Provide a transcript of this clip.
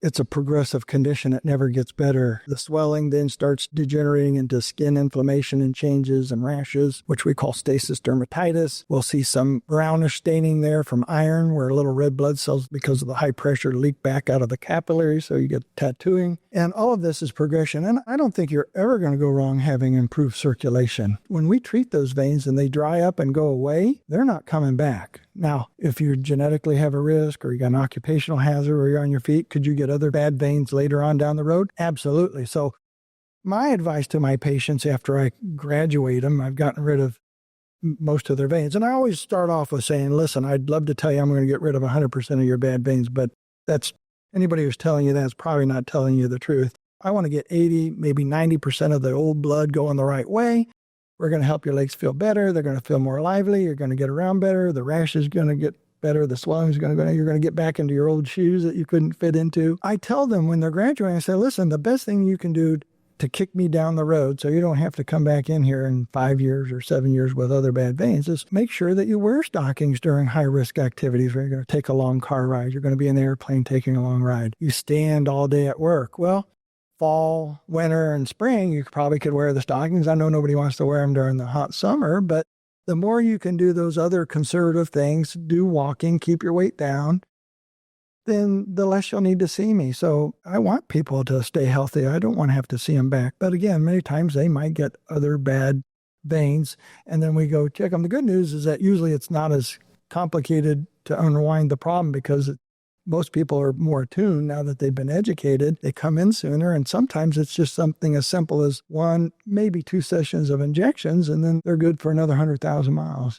it's a progressive condition. It never gets better. The swelling then starts degenerating into skin inflammation and changes and rashes, which we call stasis dermatitis. We'll see some brownish staining there from iron, where little red blood cells, because of the high pressure, leak back out of the capillary, so you get tattooing. And all of this is progression. And I don't think you're ever going to go wrong having improved circulation. When we treat those veins and they dry up and go away, they're not coming back. Now, if you genetically have a risk, or you got an occupational hazard, or you're on your feet, could you get other bad veins later on down the road? Absolutely. So my advice to my patients after I graduate them, I've gotten rid of most of their veins. And I always start off with saying, listen, I'd love to tell you I'm going to get rid of 100% of your bad veins, but that's anybody who's telling you that's probably not telling you the truth. I want to get 80, maybe 90% of the old blood going the right way. We're going to help your legs feel better. They're going to feel more lively. You're going to get around better. The rash is going to get better. The swelling is going to go. You're going to get back into your old shoes that you couldn't fit into. I tell them when they're graduating, I say, listen, the best thing you can do to kick me down the road so you don't have to come back in here in 5 years or 7 years with other bad veins is make sure that you wear stockings during high-risk activities where you're going to take a long car ride. You're going to be in the airplane taking a long ride. You stand all day at work. Well, fall, winter, and spring, you probably could wear the stockings. I know nobody wants to wear them during the hot summer, but the more you can do those other conservative things, do walking, keep your weight down, then the less you'll need to see me. So I want people to stay healthy. I don't want to have to see them back. But again, many times they might get other bad veins, and then we go check them. The good news is that usually it's not as complicated to unwind the problem because most people are more attuned now that they've been educated. They come in sooner, and sometimes it's just something as simple as 1, maybe 2 sessions of injections, and then they're good for another 100,000 miles.